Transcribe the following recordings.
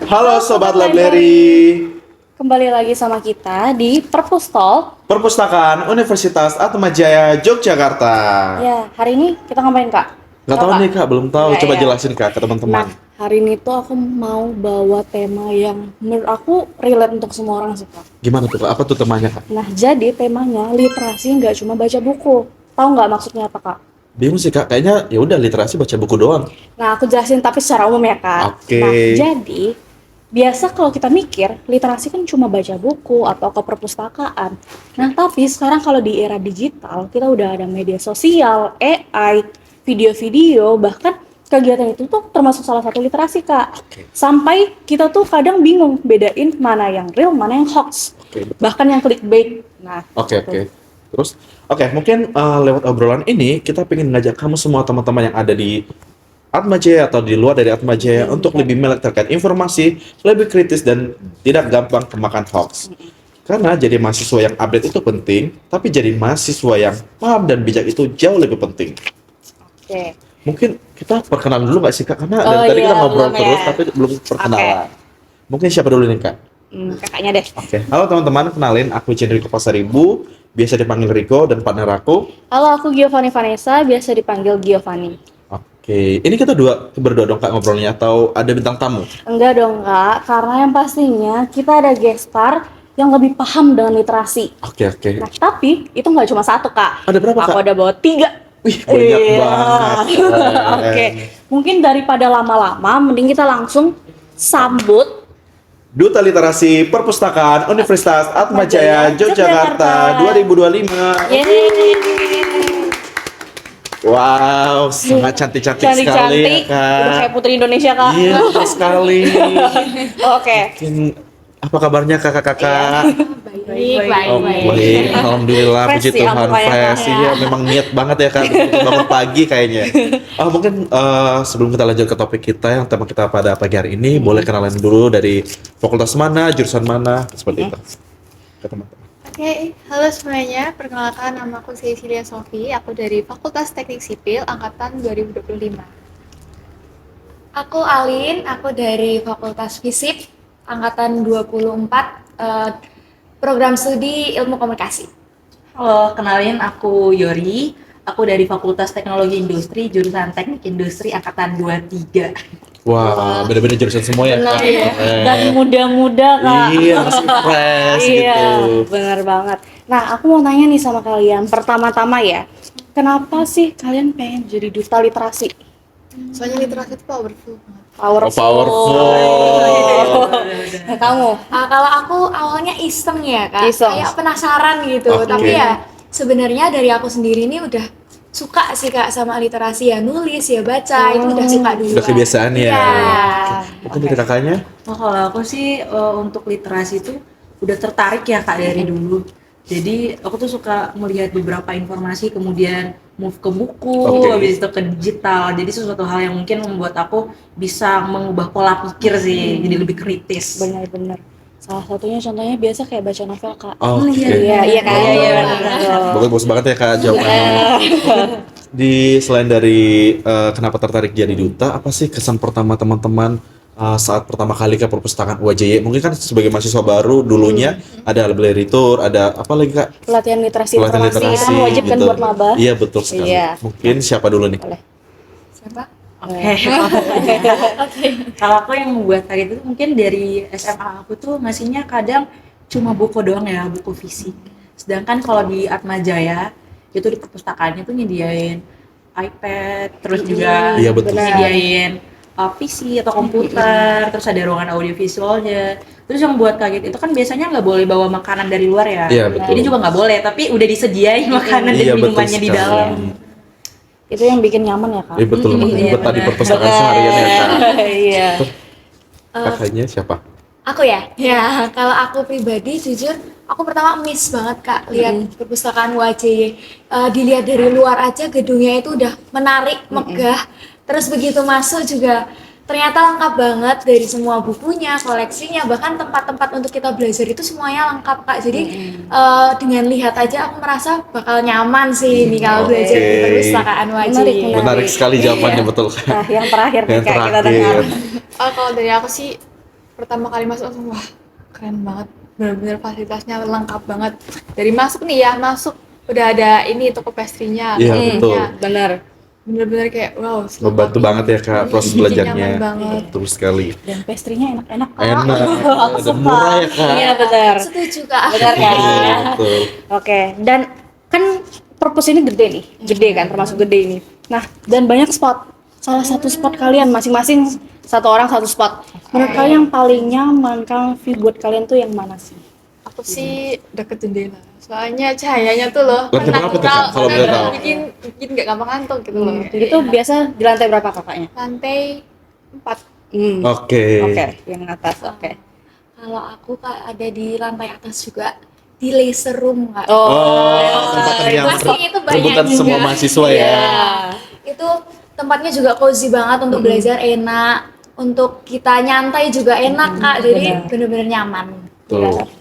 Halo Sobat Library. Kembali lagi sama kita di Perpustol Perpustakaan Universitas Atmajaya Yogyakarta. Ya, hari ini kita ngapain Kak? Nggak tahu nih Kak, belum tahu. Nggak Coba ya? jelasin Kak ke teman-teman. Nah, hari ini tuh aku mau bawa tema yang menurut aku relate untuk semua orang sih Kak. Gimana tuh Kak? Apa tuh temanya Kak? Nah, jadi temanya literasi nggak cuma baca buku. Tahu nggak maksudnya apa Kak? Bingung sih Kak, kayaknya ya udah literasi baca buku doang. Nah, aku jelasin tapi secara umum ya Kak. Oke. Nah, jadi biasa kalau kita mikir literasi kan cuma baca buku atau ke perpustakaan. Nah, tapi sekarang kalau di era digital kita udah ada media sosial, AI, video-video, bahkan kegiatan itu tuh termasuk salah satu literasi Kak. Oke. Sampai kita tuh kadang bingung bedain mana yang real, mana yang hoax. Oke, betul. Bahkan yang clickbait. Nah, Oke, gitu. oke. Terus, mungkin lewat obrolan ini kita pengen ngajak kamu semua teman-teman yang ada di Atmajaya atau di luar dari Atmajaya untuk lebih melek terkait informasi, lebih kritis dan tidak gampang kemakan hoax. Karena jadi mahasiswa yang update itu penting, tapi jadi mahasiswa yang paham dan bijak itu jauh lebih penting. Oke. Mungkin kita perkenalan dulu nggak sih Kak? Karena Oh dari tadi iya, kita ngobrol belum terus, ya. tapi belum perkenalan. Mungkin siapa dulu nih Kak? Kakaknya deh. Oke, halo teman-teman, kenalin aku Cendriko Pasaribu, biasa dipanggil Riko dan partner aku. Halo, aku Giovanni Vanessa, biasa dipanggil Giovanni. Oke, ini kita berdua dong Kak ngobrolnya atau ada bintang tamu? Enggak dong Kak, karena yang pastinya kita ada guest star yang lebih paham dengan literasi. Oke, oke. Nah, tapi itu nggak cuma satu Kak. Ada berapa, Aku Kak? ada bawa 3. Wih, banyak Iya. banget. Oke, mungkin daripada lama-lama, mending kita langsung sambut Duta Literasi Perpustakaan Universitas Atmajaya Yogyakarta 2025. Yeay. Wow, sangat cantik-cantik sekali ya Cantik-cantik, udah kayak Kak. putri Indonesia Kak. Iya, betul sekali. Oke. Mungkin apa kabarnya kakak-kakak? Baik, Oh, baik. Alhamdulillah, Fresh puji sih Tuhan, aku kayaknya. fresh. Iya, memang niat banget ya Kak, untuk bangun pagi kayaknya. Mungkin sebelum kita lanjut ke topik kita, yang tema kita pada pagi hari ini, boleh kenalan dulu dari fakultas mana, jurusan mana, seperti itu. Ke teman-teman. Oke, halo semuanya. Perkenalkan, nama aku Cecilia Sofi. Aku dari Fakultas Teknik Sipil angkatan 2025. Aku Alin, aku dari Fakultas Fisip angkatan 24, program studi Ilmu Komunikasi. Halo, kenalin aku Yori. Aku dari Fakultas Teknologi Industri, jurusan Teknik Industri angkatan 23. Wah, beda-beda jurusan semua ya Benar Kak. ya. Keren. Dan muda-muda Kak. Iya, masih fresh Iya, gitu. benar banget. Nah, aku mau tanya nih sama kalian. Pertama-tama ya, kenapa sih kalian pengen jadi duta literasi? Soalnya literasi itu powerful banget. Powerful. Nah, kamu? Kalau aku awalnya iseng ya kak, Iseng. kayak penasaran gitu. Oke. Tapi ya sebenarnya dari aku sendiri ini udah suka sih kak sama literasi, ya nulis ya baca itu udah suka dulu. Udah kebiasaan ya. Iya. Mungkin dari kakaknya? Nah, kalau aku sih untuk literasi itu udah tertarik ya Kak dari dulu. Jadi aku tuh suka melihat beberapa informasi, kemudian move ke buku, Oke. habis itu ke digital. Jadi sesuatu hal yang mungkin membuat aku bisa mengubah pola pikir sih, jadi lebih kritis. Benar-benar. Salah satunya contohnya biasa kayak baca novel Kak. Oke. Iya kan? Iya, iya, Bagus banget ya Kak jawabannya. Selain dari kenapa tertarik jadi duta, apa sih kesan pertama teman-teman saat pertama kali ke perpustakaan UAJY? Mungkin kan sebagai mahasiswa baru dulunya ada library tour, ada apa lagi Kak? Pelatihan literasi Pelatihan informasi literasi kan wajib kan gitu. buat maba. Iya betul sekali. Iya. Mungkin siapa dulu nih? Boleh. Siapa? Oke. Kalau aku yang membuat kaget itu mungkin dari SMA aku tuh ngasihnya kadang cuma buku doang ya, buku fisik. Sedangkan kalau di Atmajaya itu di perpustakaannya tuh nyediain iPad, terus juga Iya, betul. nyediain PC atau komputer, terus ada ruangan audiovisualnya. Terus yang buat kaget itu kan biasanya nggak boleh bawa makanan dari luar ya. Iya, betul. Jadi juga nggak boleh, tapi udah disediain makanan Iya, dan betul minumannya di sekali. dalam. Itu yang bikin nyaman ya Kak. Iya betul, Iya, betah di benar. perpustakaan seharian ya Kak. Iya. Kakaknya siapa? Aku ya? Ya, kalau aku pribadi jujur, aku pertama miss banget kak lihat perpustakaan UAJY. Dilihat dari luar aja gedungnya itu udah menarik, megah. Terus begitu masuk juga ternyata lengkap banget dari semua bukunya, koleksinya, bahkan tempat-tempat untuk kita belajar itu semuanya lengkap kak. Jadi dengan lihat aja aku merasa bakal nyaman sih nih kalau Oke. belajar di perpustakaan UAJY. Menarik. Menarik sekali jawabannya betul Kak. Nah, yang terakhir nih Yang Kak kita terakhir. dengar. Kalau dari aku sih pertama kali masuk langsung wah keren banget, benar-benar fasilitasnya lengkap banget. Dari masuk nih ya, masuk udah ada ini toko pastry-nya. Iya, candinya. betul. Bener. Bener-bener kayak wow. Membantu banget ya Kak proses Nyaman belajarnya. banget. Betul sekali. Dan pastry-nya enak-enak. Kak. Enak dan murah ya Kak. Iya benar. Setuju Kak. Benar kan? Iya, betul. Oke, dan kan perpus ini gede nih, gede kan, termasuk gede ini. Nah, dan banyak spot. Salah satu spot kalian masing-masing satu orang satu spot. Menurut kalian yang paling nyaman, view buat kalian tuh yang mana sih? Aku sih deket jendela. Soalnya cahayanya tuh loh Lah, kenapa tuh, Kak? natural, Kalau boleh tahu. bikin nggak gampang ngantuk gitu loh. Jadi tuh biasa di lantai berapa kakaknya? Lantai 4. Oke. Oke, yang atas. Oke. Kalau aku Kak ada di lantai atas juga di laser room Kak. Oh, tempat yang Pasti itu banyak rebutan juga. semua mahasiswa ya. Iya. Itu tempatnya juga cozy banget untuk belajar enak, untuk kita nyantai juga enak Kak. Jadi bener-bener nyaman. Tuh.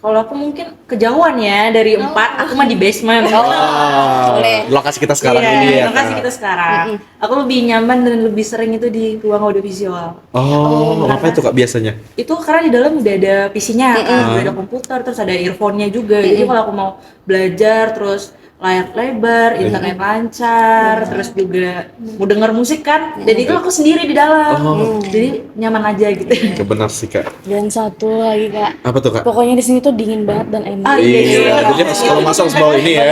Kalau aku mungkin kejauhan ya dari 4, aku mah di basement. Ah, lokasi kita sekarang Iya, ini ya. lokasi Kak. kita sekarang. Aku lebih nyaman dan lebih sering itu di ruang audiovisual. Oh, apa itu Kak biasanya? Itu karena di dalam udah ada PC-nya, kan, udah ada komputer, terus ada earphone-nya juga. Jadi kalau aku mau belajar, terus layar lebar, internet lancar, terus juga mau denger musik kan, jadi itu aku sendiri di dalam. Jadi nyaman aja gitu. Ya, benar sih Kak. Dan satu lagi kak, Apa tuh Kak? pokoknya di sini tuh dingin banget dan enak. Iya, jadi pas kalau masuk harus bawa ini ya.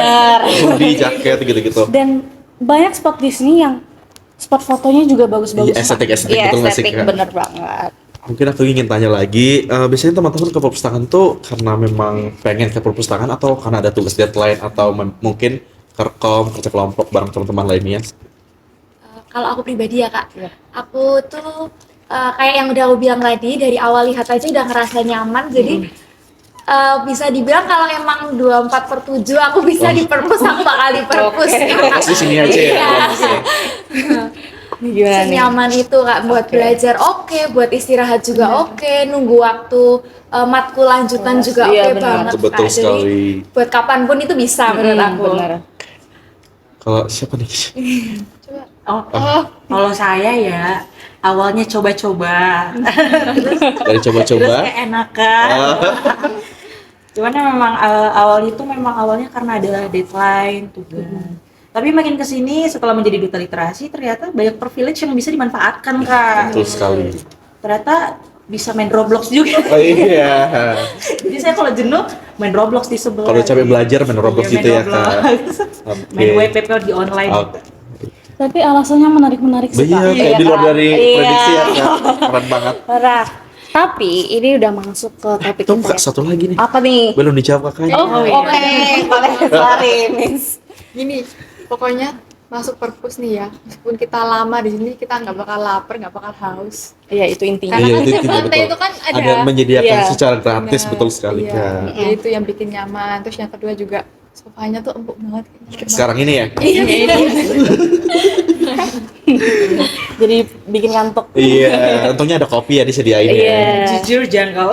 Hoodie, jaket gitu-gitu. Dan banyak spot di sini yang spot fotonya juga bagus-bagus. Iya, estetik-estetik, Iya, betul nggak sih, estetik, Kak? bener banget. Mungkin aku ingin tanya lagi, biasanya teman-teman ke perpustakaan tuh karena memang pengen ke perpustakaan atau karena ada tugas deadline atau mungkin kerkom, kerja kelompok bareng teman-teman lainnya? Kalau aku pribadi ya Kak, Iya. aku tuh kayak yang udah aku bilang tadi, dari awal lihat aja udah ngerasa nyaman. Jadi bisa dibilang kalau emang 24/7 aku bisa di perpus, aku bakal di perpus. Fokus di sini aja ya. Gimana nih? Senyaman itu Kak, buat belajar oke, buat istirahat juga oke, nunggu waktu matkul lanjutan juga Iya, oke benar. banget Itu betul Kak. sekali. Jadi buat kapanpun itu bisa menurut aku. Bener. Kalau siapa nih? Oh, kalau saya ya awalnya coba-coba, Dari terus coba-coba. kayak enakan. Cuman memang awal itu memang awalnya karena ada deadline tugas. Tapi makin kesini setelah menjadi duta literasi ternyata banyak privilege yang bisa dimanfaatkan Kak. Betul sekali. Ternyata bisa main Roblox juga. Oh iya. Jadi saya kalau jenuh main Roblox di sebelah. Kalau capek belajar main Roblox Iya, gitu main ya Kak. Roblox. Oke. Main WPP di online. Oke. Tapi alasannya menarik-menarik sih Iya, Kak. kayak di luar Kak? dari Iya. prediksi ya Kak. Keren banget. Parah. Tapi ini udah masuk ke topik Tunggu kita Kak, ya. satu lagi nih. Apa nih? Belum dijawab Kakaknya. Oh, iya. oke. Boleh, sorry, Miss. Gini, pokoknya masuk perpus nih ya, meskipun kita lama di sini kita nggak bakal lapar, nggak bakal haus. Iya, itu intinya. Karena Iya, kan itu setiap lantai betul. itu kan ada. Ada menyediakan Iya. secara gratis, Benar, betul sekali iya. Kak. Ya, itu yang bikin nyaman. Terus yang kedua juga sofanya tuh empuk banget. Sekarang ini ya. Jadi bikin ngantuk. Iya, untungnya ada kopi ya disediain ya. Iya. Jujur jangkau.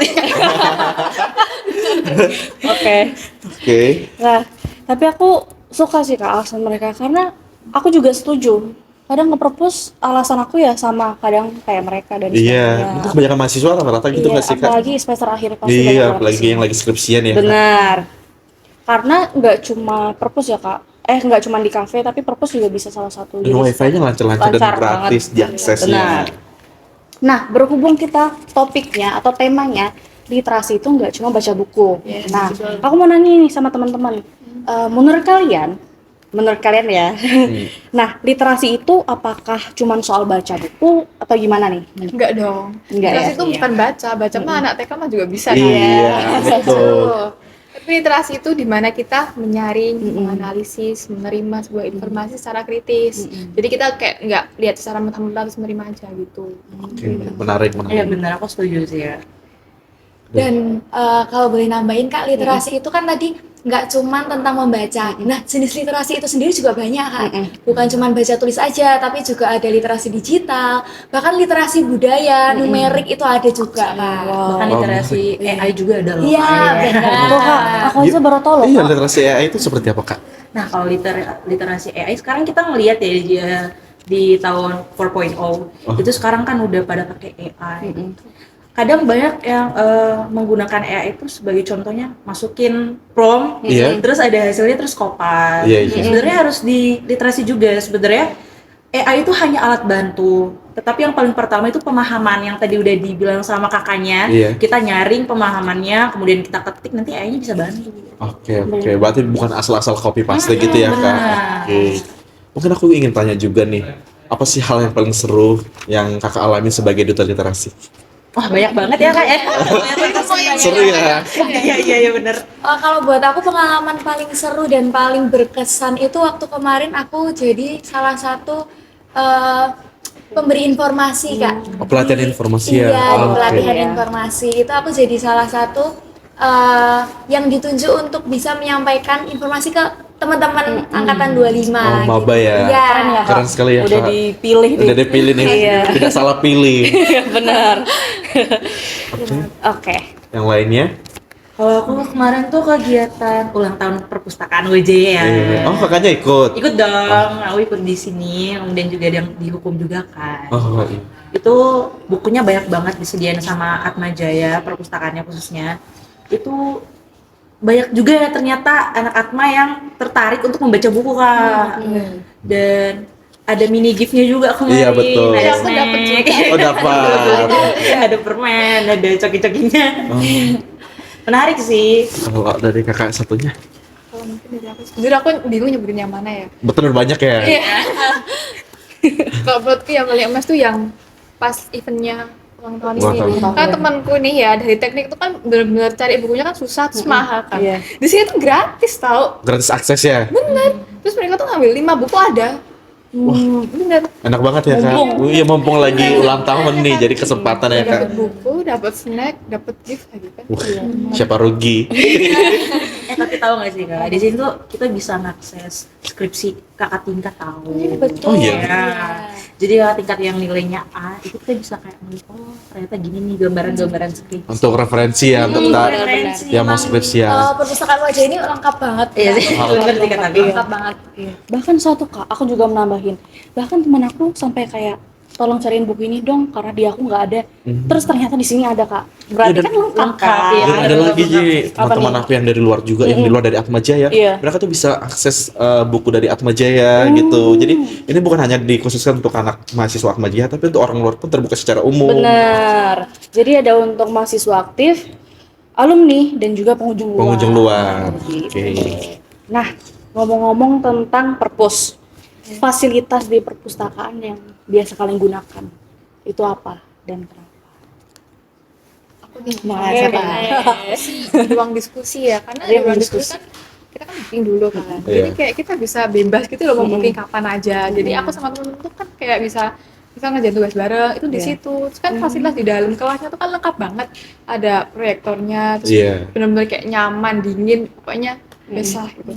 Oke. Oke. Nah, tapi aku suka sih Kak alasan mereka karena aku juga setuju. Kadang nge-propose alasan aku ya sama kadang kayak mereka dan Iya, sebagainya. mungkin kebanyakan mahasiswa rata-rata gitu Iya, nggak sih Kak? apalagi semester akhir pasti banyak Iya, banget apalagi sih. yang lagi skripsian ya. Benar. Karena nggak cuma purpose ya Kak. Nggak cuma di kafe tapi purpose juga bisa salah satu. Dan wifi-nya lancar-lancar dan lancar gratis banget. diaksesnya. Benar. Nah, berhubung kita topiknya atau temanya literasi itu nggak cuma baca buku. Yes, Nah, betul. aku mau nanya nih sama teman-teman. Menurut kalian ya. Nah, literasi itu apakah cuma soal baca buku atau gimana nih? Enggak dong. Enggak Literasi ya? itu bukan baca mah anak TK mah juga bisa. Iya, betul. Tuh. Tapi literasi itu dimana kita menyaring, menganalisis, menerima sebuah informasi secara kritis. Jadi kita kayak nggak lihat secara mentah-mentah terus menerima aja gitu. Oke, menarik, Iya menarik. benar, aku setuju sih ya. Dan kalau boleh nambahin Kak, literasi itu kan tadi nggak cuman tentang membaca. Nah, jenis literasi itu sendiri juga banyak Kak. Bukan cuman baca tulis aja, tapi juga ada literasi digital, bahkan literasi budaya, numerik itu ada juga Kak. Bahkan literasi AI juga ada loh. Iya, Kak, ya. benar. Tuh Kak, aku aja baru tahu loh Iya, Kak. literasi AI itu seperti apa Kak? Nah, kalau literasi AI sekarang kita ngelihat ya dia di tahun 4.0 itu sekarang kan udah pada pakai AI. kadang banyak yang menggunakan AI itu sebagai contohnya masukin prompt, Iya. terus ada hasilnya terus kopas. Iya, iya. Sebenarnya harus diliterasi juga. Sebenarnya AI itu hanya alat bantu, tetapi yang paling pertama itu pemahaman yang tadi udah dibilang sama kakaknya. Iya. Kita nyaring pemahamannya, kemudian kita ketik, nanti AI-nya bisa bantu. Oke, berarti bukan asal-asal copy paste gitu ya, Kak. benar. Oke. Mungkin aku ingin tanya juga nih, apa sih hal yang paling seru yang Kakak alami sebagai duta literasi? Wah, banyak banget ya, Kak ya. Seru ya. Iya benar. Kalau buat aku pengalaman paling seru dan paling berkesan itu waktu kemarin aku jadi salah satu pemberi informasi Kak. Oh, pelatihan informasi ya? Iya, di Oh, oke. pelatihan informasi itu aku jadi salah satu yang ditunjuk untuk bisa menyampaikan informasi ke teman-teman angkatan 25. Oh, maba ya. Iya. Keren ya, Kak. Keren sekali ya, Udah Kak. dipilih nih. Udah dipilih nih, Iya. tidak salah pilih. Benar. Oke. Oke. Yang lainnya? Kalau aku kemarin tuh kegiatan ulang tahun perpustakaan WJ ya. Oh, kakaknya ikut? Ikut dong, aku ikut di sini, kemudian juga ada yang dihukum juga kan. Oh, iya. Itu bukunya banyak banget disediain sama Atmajaya, perpustakaannya khususnya. Itu banyak juga ya ternyata anak Atma yang tertarik untuk membaca buku Kak. Dan ada mini gift-nya juga kemarin. Iya, betul. Ada Aku dapet snack. Oh, dapat. Ada permen, ada coki-cokinya. Oh, Menarik sih. kalau dari kakak satunya? Kalau mungkin dari aku, jujur aku bingung nyebutin yang mana ya. Betul banyak ya? Kalau menurutku yang paling emas tuh yang pas eventnya ulang tahun Ulang ini. tahun. Karena temanku nih ya dari teknik itu kan benar-benar cari bukunya kan susah terus mahal kan. Iya. Di sini tuh gratis tau. Gratis akses ya? Terus mereka tuh ngambil 5 buku ada. Bener. Enak banget ya, Kak? Iya, mumpung lagi ulang tahun nih, jadi kesempatan ya, Kak? Dapat buku, dapat snack, dapat gift lagi kan. Siapa rugi? Tapi tahu nggak sih Kak, di sini tuh kita bisa mengakses skripsi kakak tingkat tahu. Oh iya? Ya. Jadi kakak tingkat yang nilainya A, itu kita bisa kayak melihat, oh ternyata gini nih gambaran-gambaran skripsi. Untuk referensi ya, untuk Referensi. yang mau Emang, skripsian. perpustakaan wajah ini lengkap banget. Iya sih, bener sih kata gue. Lengkap banget. Bahkan satu Kak, aku juga menambahin. Bahkan teman aku sampai kayak tolong cariin buku ini dong karena di aku nggak ada. Terus ternyata di sini ada Kak. Berarti Ya, dan- kan lengkap Kak. Lengkap. Iya. Dan ada lagi Ji, Apa teman-teman nih? aku yang dari luar juga, yang di luar dari Atmajaya, Iya. mereka tuh bisa akses buku dari Atmajaya gitu. Jadi ini bukan hanya dikhususkan untuk anak mahasiswa Atmajaya, tapi untuk orang luar pun terbuka secara umum. Benar. Jadi ada untuk mahasiswa aktif, alumni dan juga pengunjung luar. Pengunjung luar. Gitu. Oke. Nah, ngomong-ngomong tentang perpus, fasilitas di perpustakaan yang biasa kalian gunakan itu apa dan kenapa? Aku nih, Nah, ruang diskusi ya, karena Iya, di ruang ruang diskusi kan kita kan booking dulu kan. Iya. Jadi kayak kita bisa bebas gitu loh mau booking kapan aja. Jadi aku sama temen tuh kan kayak bisa ngerjain tugas bareng itu di Iya. situ. Terus kan fasilitas di dalam kelasnya tuh kan lengkap banget. Ada proyektornya, terus Iya. benar-benar kayak nyaman, dingin, pokoknya besar gitu.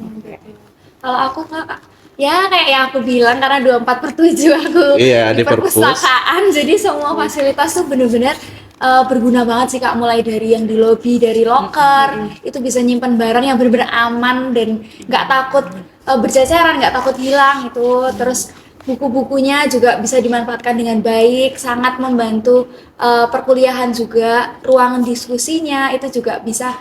Kalau aku Kak, ya kayak yang aku bilang karena 24/7 aku Iya, di di perpustakaan, jadi semua fasilitas tuh bener-bener berguna banget sih Kak, mulai dari yang di lobi, dari locker, itu bisa nyimpan barang yang bener-bener aman dan nggak takut berceceran, nggak takut hilang itu. Terus buku-bukunya juga bisa dimanfaatkan dengan baik, sangat membantu perkuliahan juga. Ruangan diskusinya itu juga bisa,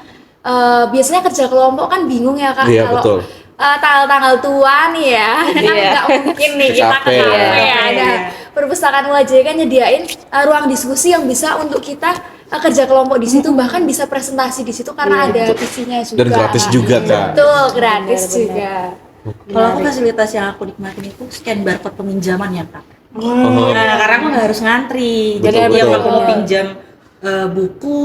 biasanya kerja kelompok kan bingung ya Kak, Iya, betul. tanggal-tanggal tua nih ya, kan Iya. nggak mungkin nih kita ke Capek ya. kafe ya. Nah, perpustakaan UAJ kan nyediain ruang diskusi yang bisa untuk kita kerja kelompok di situ, bahkan bisa presentasi di situ karena ada PC-nya juga. Dan gratis juga, Kak. Betul, gratis Benar-benar. juga. Kalau aku fasilitas yang aku nikmatin itu scan barcode peminjaman ya Kak. Oh. Nah, karena aku nggak harus ngantri. Betul, Jadi tiap betul. aku mau pinjam buku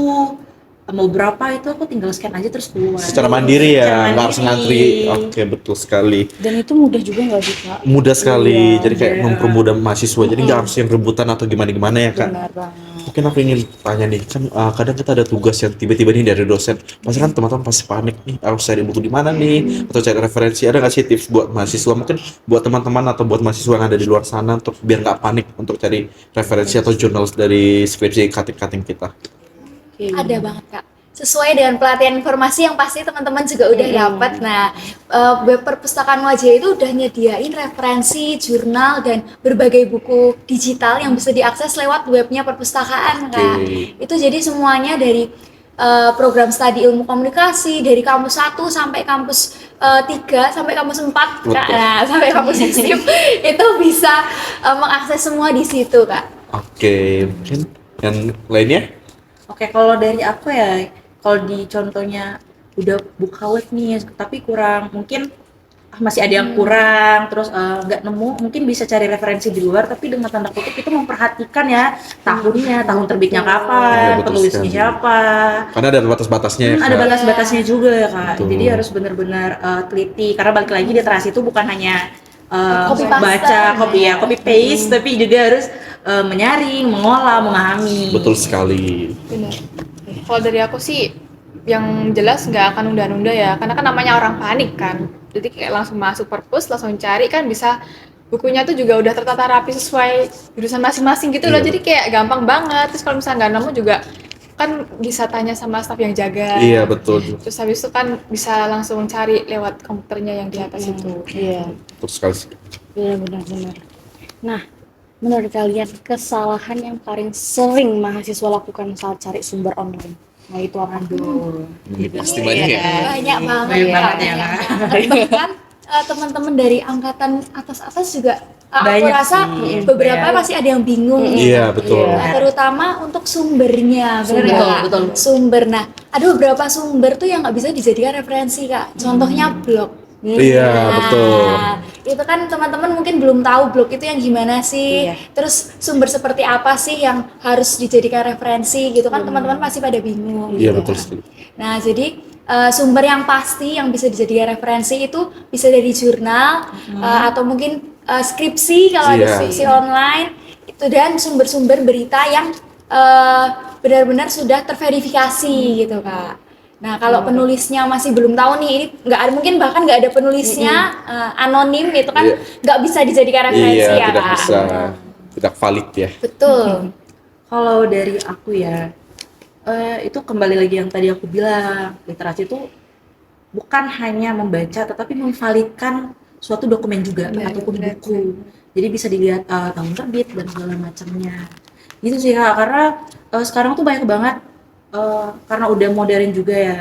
mau berapa itu aku tinggal scan aja terus keluar. Secara mandiri ya, Secara nggak harus ngantri. Oke, betul sekali. Dan itu mudah juga nggak sih Kak? Mudah sekali, jadi kayak Iya. mempermudah mahasiswa. Jadi nggak harus yang rebutan atau gimana-gimana ya, Kak. Benar banget. Mungkin aku ingin tanya nih, kan kadang kita ada tugas yang tiba-tiba nih dari dosen. Pasti kan teman-teman pasti panik nih, harus cari buku di mana nih, atau cari referensi. Ada nggak sih tips buat mahasiswa, mungkin buat teman-teman atau buat mahasiswa yang ada di luar sana untuk biar nggak panik untuk cari referensi atau jurnal dari skripsi cutting-cutting kita? Ada banget Kak. sesuai dengan pelatihan informasi yang pasti teman-teman juga udah dapat. Nah, web perpustakaan Wajaya itu udah nyediain referensi, jurnal, dan berbagai buku digital yang bisa diakses lewat webnya perpustakaan, Kak. Itu jadi semuanya dari program studi ilmu komunikasi dari kampus 1 sampai kampus 3 sampai kampus 4, Kak. Nah, sampai kampus SIP itu bisa mengakses semua di situ, Kak. Oke, mungkin yang lainnya? Oke, kalau dari aku ya, kalau di contohnya udah buka web nih, tapi kurang, mungkin masih ada yang kurang, terus nggak nemu, mungkin bisa cari referensi di luar, tapi dengan tanda kutip itu memperhatikan ya tahunnya, tahun terbitnya Iya, kapan, betul penulisnya sekali. siapa. Karena ada batas-batasnya ya, Ada Kak. batas-batasnya juga ya, Kak. Betul. Jadi harus benar-benar teliti, karena balik lagi literasi itu bukan hanya Copy paste. baca, copy paste, tapi juga harus menyaring, mengolah, memahami. Betul sekali. Benar. Kalau dari aku sih yang jelas nggak akan nunda-nunda ya, karena kan namanya orang panik kan. Jadi kayak langsung masuk perpus, langsung cari kan bisa bukunya tuh juga udah tertata rapi sesuai jurusan masing-masing gitu loh. Iya, Jadi kayak gampang banget. Terus kalau misalnya nggak nemu juga kan bisa tanya sama staf yang jaga. Iya, betul. Terus habis itu kan bisa langsung cari lewat komputernya yang di atas itu. Iya, Betul sekali. benar. Nah, menurut kalian kesalahan yang paling sering mahasiswa lakukan saat cari sumber online? Nah, itu apa? Pasti banyak ya. Banyak banget Banyak ya. banget ya, Kak. Bahkan teman-teman dari angkatan atas-atas juga aku Banyak rasa sih. beberapa Banyak. masih ada yang bingung. Iya, betul. Nah, terutama untuk sumbernya, benar Betul, nggak, Kak? betul. Sumber. Nah, ada beberapa sumber tuh yang nggak bisa dijadikan referensi, Kak. Contohnya blog. Iya, betul. Itu kan teman-teman mungkin belum tahu blog itu yang gimana sih. Iya. Terus sumber seperti apa sih yang harus dijadikan referensi gitu kan teman-teman masih pada bingung. Iya, gitu betul kan. sekali. Nah, jadi sumber yang pasti yang bisa dijadikan referensi itu bisa dari jurnal atau mungkin skripsi kalau ada Iya. skripsi online itu, dan sumber-sumber berita yang benar-benar sudah terverifikasi gitu, Kak. Nah, kalau penulisnya masih belum tahu nih, ini nggak ada, mungkin bahkan nggak ada penulisnya, anonim, itu kan Iya. nggak bisa dijadikan referensi Iya, ya, tidak Kak. bisa, tidak valid ya. Betul. Kalau dari aku ya, itu kembali lagi yang tadi aku bilang, literasi itu bukan hanya membaca, tetapi memvalidkan suatu dokumen juga ataupun buku. Jadi bisa dilihat tahun terbit dan segala macamnya. Gitu sih, Kak, karena sekarang tuh banyak banget, karena udah modern juga ya.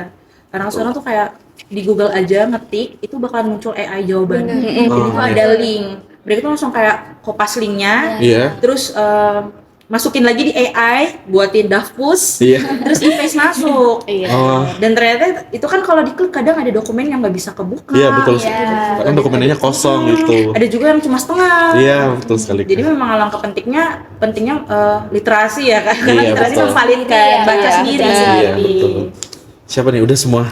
Karena sekarang tuh kayak di Google aja ngetik itu bakal muncul AI jawaban. Jadi Oh, itu ada link. Mereka tuh langsung kayak kopas linknya, Iya. terus masukin lagi di AI, buatin dafpus, Iya. terus e-paste masuk. Iya. Oh, Dan ternyata itu kan kalau diklik kadang ada dokumen yang nggak bisa kebuka. iya betul. Iya. Kan dokumennya kosong gitu. Ada juga yang cuma setengah. Iya, betul sekali. Jadi memang alangkah pentingnya literasi ya kan, karena Iya, literasi betul. memvalidkan, Iya, baca iya, sendiri. Iya, betul. Siapa nih? Udah semua?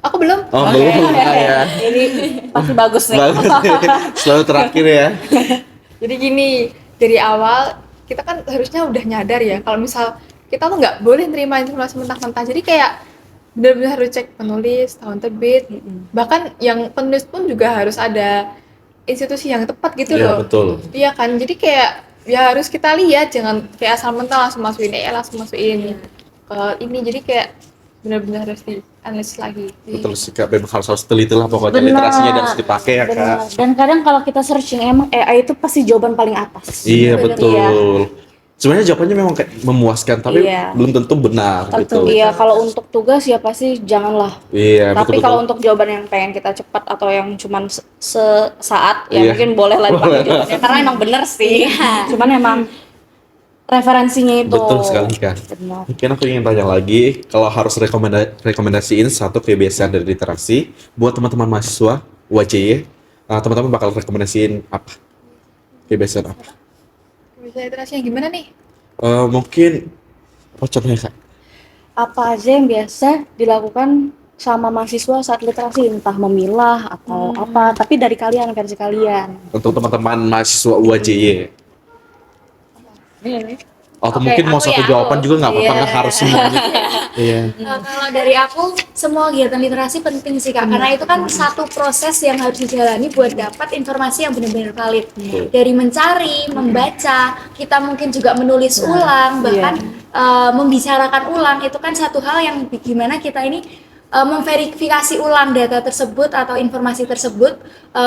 Aku belum. Oh, belum. Ya. Ini pasti bagus nih. Bagus nih. Selalu terakhir ya. Jadi gini, dari awal kita kan harusnya udah nyadar ya kalau misal kita tuh nggak boleh terima informasi mentah-mentah. Jadi kayak benar-benar harus cek penulis, tahun terbit, bahkan yang penulis pun juga harus ada institusi yang tepat gitu Iya, loh. betul. Iya kan, jadi kayak ya harus kita lihat, jangan kayak asal mentah langsung masukin langsung masukin ke ini. Jadi kayak benar-benar harus dianalisis lagi. Betul sih, Kak. Memang harus teliti lah pokoknya Benar. literasinya dan harus dipakai ya, Kak. Benar. Dan kadang kalau kita searching emang AI itu pasti jawaban paling atas. Iya, Benar. betul. Iya. Sebenarnya jawabannya memang kayak memuaskan, tapi Iya. belum tentu benar gitu. Iya, kalau untuk tugas ya pasti janganlah. Iya, Tapi betul. kalau untuk jawaban yang pengen kita cepat atau yang cuman sesaat ya Iya. mungkin boleh lah dipakai Boleh. jawabannya, karena emang bener sih. Cuman emang referensinya itu. Betul sekali, Kak. Benar. Mungkin aku ingin tanya lagi, kalau harus rekomendasiin satu kebiasaan dari literasi buat teman-teman mahasiswa UAJY, teman-teman bakal rekomendasiin apa? Kebiasaan apa? Bisa literasi yang gimana nih? Mungkin apa contohnya, Kak? Apa aja yang biasa dilakukan sama mahasiswa saat literasi, entah memilah atau apa, tapi dari kalian, versi kalian. Untuk teman-teman mahasiswa UAJY. Atau mungkin mau aku satu ya, jawaban aku. juga nggak apa-apa, Iya. nggak harus semuanya. Iya. Kalau dari aku, semua kegiatan literasi penting sih, Kak, karena itu kan satu proses yang harus dijalani buat dapat informasi yang benar-benar valid. Dari mencari, membaca, kita mungkin juga menulis ulang, bahkan membicarakan ulang itu kan satu hal yang gimana kita ini memverifikasi ulang data tersebut atau informasi tersebut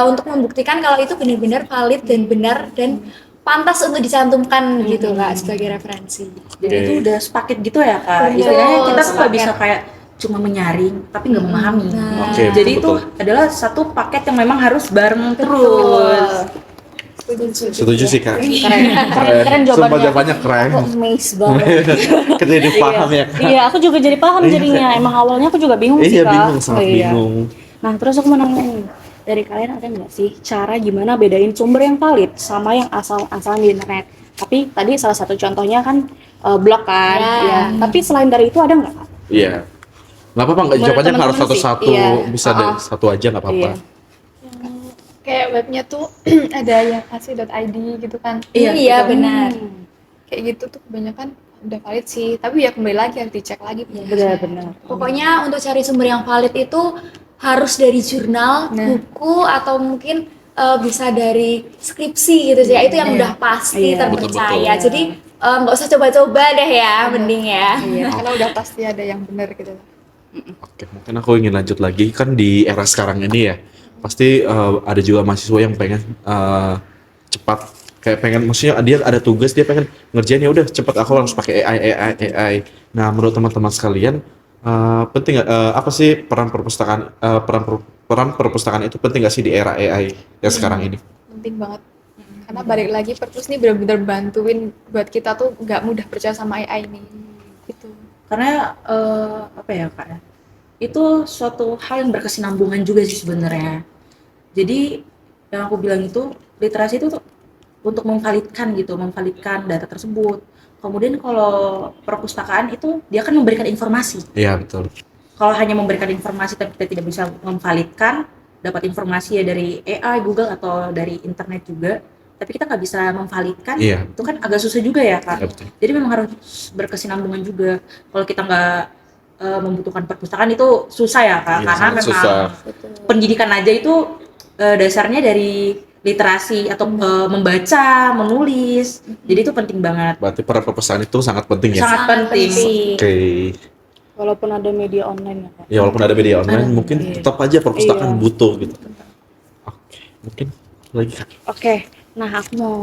untuk membuktikan kalau itu benar-benar valid dan benar dan pantas untuk dicantumkan gitu Kak sebagai referensi. Jadi Oke. itu udah sepaket gitu ya Kak. Betul, Istilahnya kita tuh nggak sepaket. bisa kayak cuma menyaring tapi nggak memahami. Oke, Jadi itu betul. adalah satu paket yang memang harus bareng terus. Setuju sih Kak. Keren Sumpah jawabannya. jawabannya keren. Aku amazed banget. Kita jadi paham ya Kak. Iya, aku juga jadi paham jadinya. Emang awalnya aku juga bingung sih, Iya Kak. bingung, sangat Oh, iya. bingung. Nah, terus aku mau nanya nih, dari kalian ada nggak sih cara gimana bedain sumber yang valid sama yang asal-asalan di internet? Tapi tadi salah satu contohnya kan blog kan, Ya. ya. Tapi selain dari itu ada nggak, Kak? Iya. Nggak apa-apa, nggak Menurut jawabannya nggak harus teman-teman sih, satu-satu, iya. bisa deh, satu aja nggak apa-apa. Iya. Kayak webnya tuh ada yang ac.id gitu kan. Iya benar. Kayak gitu tuh kebanyakan udah valid sih, tapi ya kembali lagi harus dicek lagi. Benar-benar. Pokoknya untuk cari sumber yang valid itu harus dari jurnal, Nah. buku atau mungkin bisa dari skripsi gitu sih. Itu yang udah pasti Iya. terpercaya. Betul-betul. Jadi nggak usah coba-coba deh ya, mending ya. Karena udah pasti ada yang benar gitu. Oke, mungkin aku ingin lanjut lagi, kan di era sekarang ini ya, pasti ada juga mahasiswa yang pengen cepat, kayak pengen, maksudnya dia ada tugas, dia pengen ngerjain, ya udah cepat, aku harus pakai AI. Nah, menurut teman-teman sekalian, penting nggak, apa sih peran perpustakaan, peran perpustakaan itu penting nggak sih di era AI yang sekarang ini? Penting banget. Karena balik lagi perpus nih benar-benar bantuin buat kita tuh nggak mudah percaya sama AI ini. Gitu. Karena apa ya Kak ya? Itu suatu hal yang berkesinambungan juga sih sebenarnya. Jadi yang aku bilang itu literasi itu tuh untuk memvalidkan data tersebut. Kemudian kalau perpustakaan itu dia akan memberikan informasi. Iya, betul. Kalau hanya memberikan informasi tapi kita tidak bisa memvalidkan, dapat informasi ya dari AI, Google atau dari internet juga, tapi kita nggak bisa memvalidkan, Iya. itu kan agak susah juga ya Kak. Iya, betul. Jadi memang harus berkesinambungan juga. Kalau kita nggak membutuhkan perpustakaan itu susah ya Kak, Iya, karena sangat memang susah. pendidikan aja itu dasarnya dari literasi atau membaca, menulis. Jadi itu penting banget. Berarti peran perpustakaan itu sangat penting ya? Sangat penting. Oke. Walaupun ada media online ya, Kak. Ya walaupun ada media online, mungkin tetap aja perpustakaan Iya. butuh gitu. Oke, mungkin lagi. Oke, nah aku mau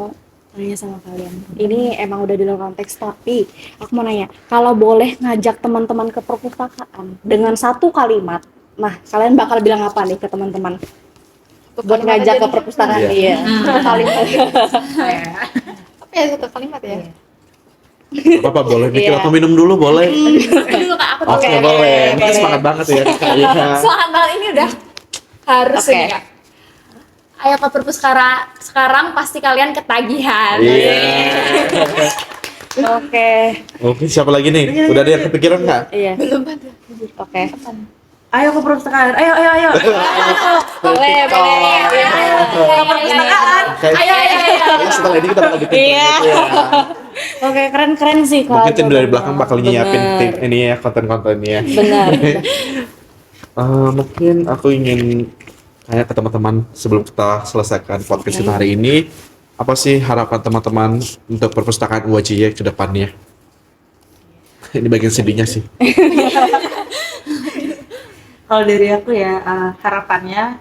nanya sama kalian. Ini emang udah di luar konteks, tapi aku mau nanya, kalau boleh ngajak teman-teman ke perpustakaan dengan satu kalimat, nah kalian bakal bilang apa nih ke teman-teman? Buat kalimat ngajak aja ke nih. perpustakaan, Iya. iya. Satu kalimat. Apa ya satu kalimat ya? Gak apa-apa, boleh mikir Iya. atau minum dulu, boleh. Dulu Kak, aku Oke, dulu. boleh. Ini boleh. semangat banget ya. Iya. Semangat banget ini udah harus Oke. ini Kak. Ayo ke perpustakaan sekarang pasti kalian ketagihan. Iya. Oke, Oke, siapa lagi nih? Udah ada yang kepikiran nggak? iya. Belum ada. Oke. Ayo ke perpustakaan, ayo. Boleh, boleh. Ke perpustakaan. Kayaknya setelah ini kita bakal bikin Iya. gitu ya. Oke, keren-keren sih Kak. Mungkin tim dari jawabannya. belakang bakal nyiapin Bener. tim ini ya, konten-kontennya. Benar. Mungkin aku ingin tanya ke teman-teman sebelum kita selesaikan podcast kita hari ini, apa sih harapan teman-teman untuk perpustakaan UAJY ke depannya? Ini bagian sedihnya sih. Kalau dari aku ya harapannya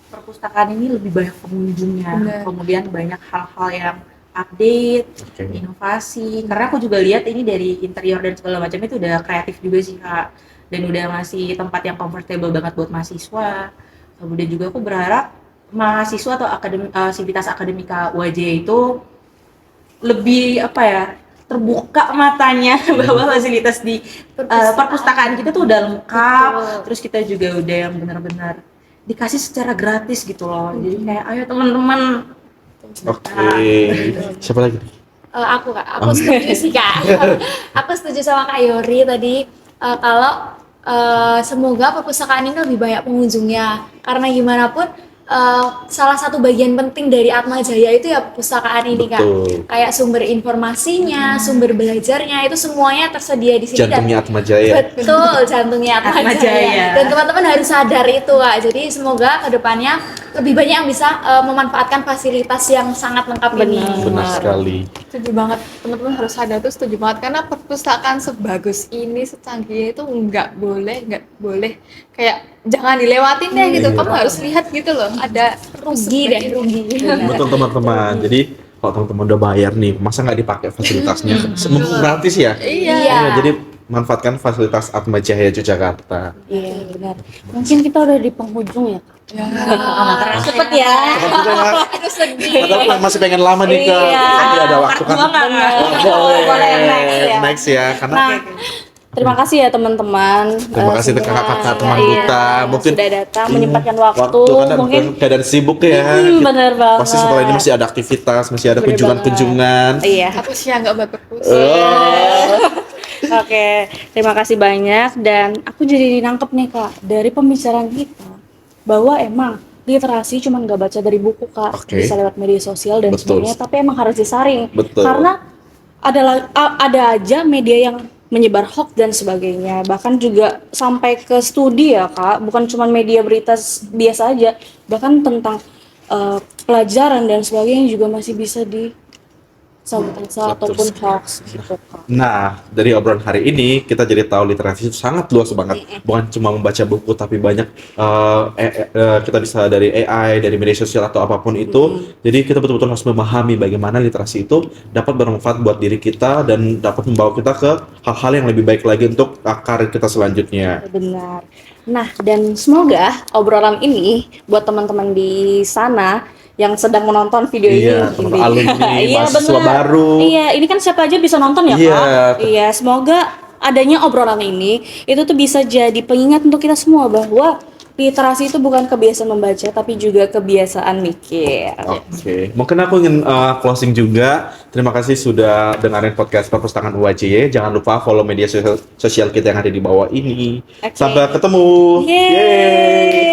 perpustakaan ini lebih banyak pengunjungnya, Benar. kemudian banyak hal-hal yang update, Oke. inovasi. Karena aku juga lihat ini dari interior dan segala macam itu udah kreatif juga sih Kak, dan udah ngasih tempat yang comfortable banget buat mahasiswa. Kemudian juga aku berharap mahasiswa atau sivitas akademika UAJ itu lebih apa ya, terbuka matanya bahwa fasilitas di perpustakaan kita tuh udah lengkap. Terus kita juga udah yang benar-benar dikasih secara gratis gitu loh. Jadi kayak ayo teman-teman. Oke. Siapa lagi? Aku Kak, aku setuju sih Kak. Aku setuju sama Kak Yori tadi kalau semoga perpustakaan ini lebih banyak pengunjungnya. Karena gimana pun salah satu bagian penting dari Atma Jaya itu ya perpustakaan ini Kak. Betul. Kayak sumber informasinya, sumber belajarnya itu semuanya tersedia di sini. Jantungnya Atma Jaya. Betul, jantungnya Atma Atma Jaya. Jaya. Dan teman-teman harus sadar itu Kak. Jadi semoga kedepannya lebih banyak yang bisa memanfaatkan fasilitas yang sangat lengkap ini. Benar sekali. Setuju banget, teman-teman harus sadar tuh, setuju banget karena perpustakaan sebagus ini, secanggih itu nggak boleh kayak jangan dilewatin deh gitu. Iya. Kamu harus lihat gitu loh, ada Rugi deh, rugi. Betul teman-teman. Jadi kalau teman-teman udah bayar nih, masa nggak dipakai fasilitasnya? Mumpung gratis ya. Iya. Jadi manfaatkan fasilitas Atma Jaya Yogyakarta. Iya benar. Mungkin kita udah di penghujung ya Kak. Cepet ya. Aduh sedih. Padahal masih pengen lama nih Kak. Iya. Tapi ada waktu kan. Benar. Boleh. Boleh next ya. Next ya. Karena Nah, terima kasih ya teman-teman. terima kasih ke Sudah- kakak-kakak teman iya, duta. Mungkin sudah datang menyempatkan waktu. karena Mungkin keadaan sibuk ya. benar banget. Pasti setelah ini masih ada aktivitas, masih ada Bener kunjungan-kunjungan. Iya. Aku sih nggak buat perpus. Oke, terima kasih banyak dan aku jadi nangkep nih Kak dari pembicaraan kita bahwa emang literasi cuma nggak baca dari buku Kak, Oke. bisa lewat media sosial dan Betul. sebagainya, tapi emang harus disaring. Betul. Karena ada aja media yang menyebar hoax dan sebagainya, bahkan juga sampai ke studi ya Kak, bukan cuma media berita biasa aja, bahkan tentang pelajaran dan sebagainya juga masih bisa di sabotase ataupun hoax gitu Kak. Nah, dari obrolan hari ini kita jadi tahu literasi itu sangat luas banget. Bukan cuma membaca buku, tapi banyak kita bisa dari AI, dari media sosial atau apapun itu. Jadi kita betul-betul harus memahami bagaimana literasi itu dapat bermanfaat buat diri kita dan dapat membawa kita ke hal-hal yang lebih baik lagi untuk karir kita selanjutnya. Benar. Nah, dan semoga obrolan ini buat teman-teman di sana yang sedang menonton video Iya, ini. teman alumni, Iya, mahasiswa benar. baru. Iya, ini kan siapa aja bisa nonton ya, Iya. Kak? Iya, semoga adanya obrolan ini itu tuh bisa jadi pengingat untuk kita semua bahwa literasi itu bukan kebiasaan membaca tapi juga kebiasaan mikir. Oke, mungkin aku ingin closing juga. Terima kasih sudah dengerin podcast Perpustakaan UAJY. Jangan lupa follow media sosial kita yang ada di bawah ini. Oke. Sampai ketemu. Yeay.